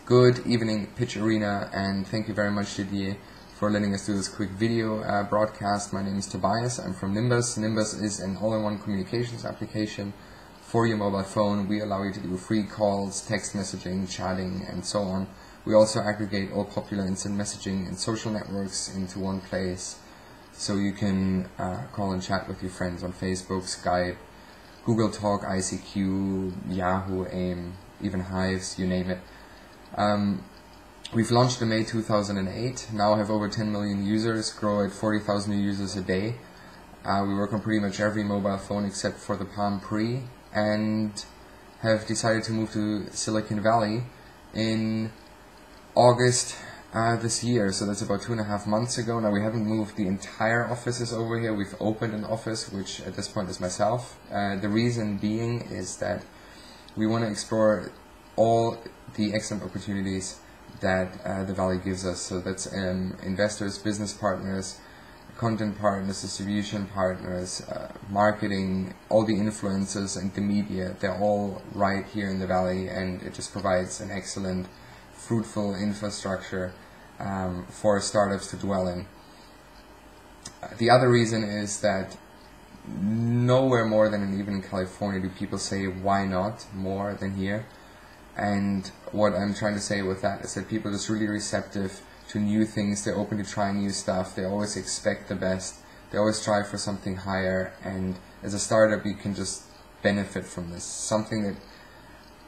Good evening, Pitch Arena, and thank you very much, Didier, for letting us do this quick video broadcast. My name is Tobias. I'm from Nimbuzz. Nimbuzz is an all-in-one communications application for your mobile phone. We allow you to do free calls, text messaging, chatting, and so on. We also aggregate all popular instant messaging and social networks into one place, so you can call and chat with your friends on Facebook, Skype, Google Talk, ICQ, Yahoo, AIM, even Hives, you name it. We've launched in May 2008, now have over 10 million users, grow at 40,000 new users a day. We work on pretty much every mobile phone except for the Palm Pre, and have decided to move to Silicon Valley in August this year, so that's about 2.5 months ago. Now we haven't moved the entire offices over here. We've opened an office, which at this point is myself. The reason being is that we want to explore all the excellent opportunities that the Valley gives us. So that's investors, business partners, content partners, distribution partners, marketing, all the influencers and the media. They're all right here in the Valley, and it just provides an excellent, fruitful infrastructure for startups to dwell in. The other reason is that nowhere more than even in California do people say why not more than here. And what I'm trying to say with that is that people are just really receptive to new things. They're open to trying new stuff. They always expect the best. They always strive for something higher. And as a startup, you can just benefit from this. Something that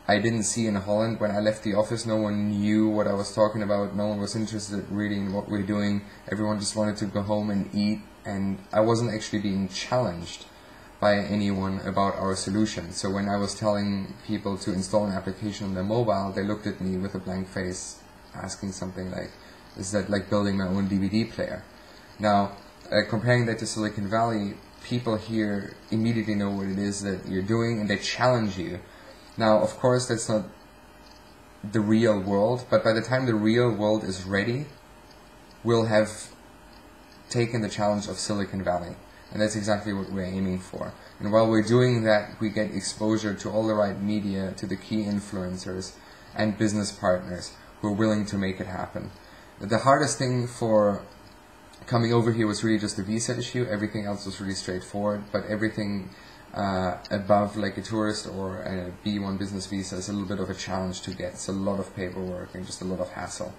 I didn't see in Holland. When I left the office, no one knew what I was talking about. No one was interested really in what we're doing. Everyone just wanted to go home and eat. And I wasn't actually being challenged by anyone about our solution. So when I was telling people to install an application on their mobile, they looked at me with a blank face, asking something like, is that like building my own DVD player? Now, comparing that to Silicon Valley, people here immediately know what it is that you're doing, and they challenge you. Now, of course, that's not the real world, but by the time the real world is ready, we'll have taken the challenge of Silicon Valley. And that's exactly what we're aiming for. And while we're doing that, we get exposure to all the right media, to the key influencers and business partners who are willing to make it happen. The hardest thing for coming over here was really just the visa issue. Everything else was really straightforward, but everything above like a tourist or a B1 business visa is a little bit of a challenge to get. It's a lot of paperwork and just a lot of hassle.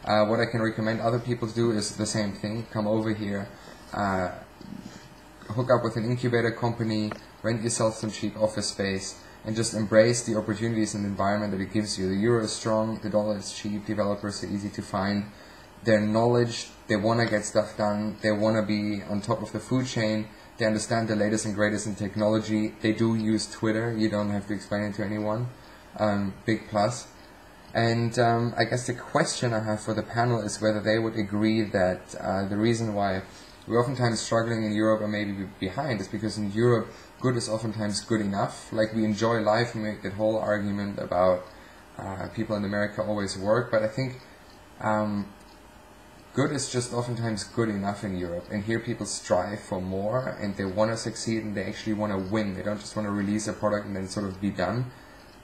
What I can recommend other people to do is the same thing. Come over here, hook up with an incubator company, rent yourself some cheap office space, and just embrace the opportunities and the environment that it gives you. The euro is strong, the dollar is cheap, developers are easy to find. Their knowledge, they want to get stuff done, they want to be on top of the food chain, they understand the latest and greatest in technology, they do use Twitter, you don't have to explain it to anyone. Big plus. And I guess the question I have for the panel is whether they would agree that the reason why we're oftentimes struggling in Europe or maybe behind is because in Europe, good is oftentimes good enough. Like, we enjoy life, we make that whole argument about people in America always work, but I think good is just oftentimes good enough in Europe. And here people strive for more, and they want to succeed, and they actually want to win. They don't just want to release a product and then sort of be done.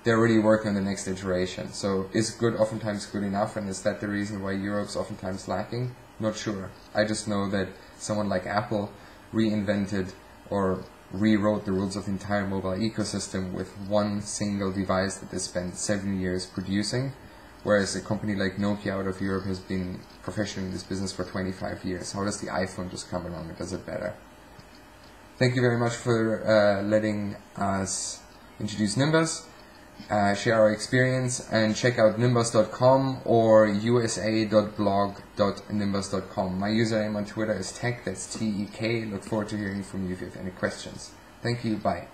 They're really working on the next iteration. So is good oftentimes good enough, and is that the reason why Europe's oftentimes lacking? Not sure. I just know that someone like Apple reinvented or rewrote the rules of the entire mobile ecosystem with one single device that they spent 7 years producing, whereas a company like Nokia out of Europe has been professional in this business for 25 years. How does the iPhone just come along and does it better? Thank you very much for letting us introduce Nimbuzz. Share our experience, and check out nimbuzz.com or usa.blog.nimbuzz.com. My username on Twitter is tech, that's T-E-K. Look forward to hearing from you if you have any questions. Thank you, bye.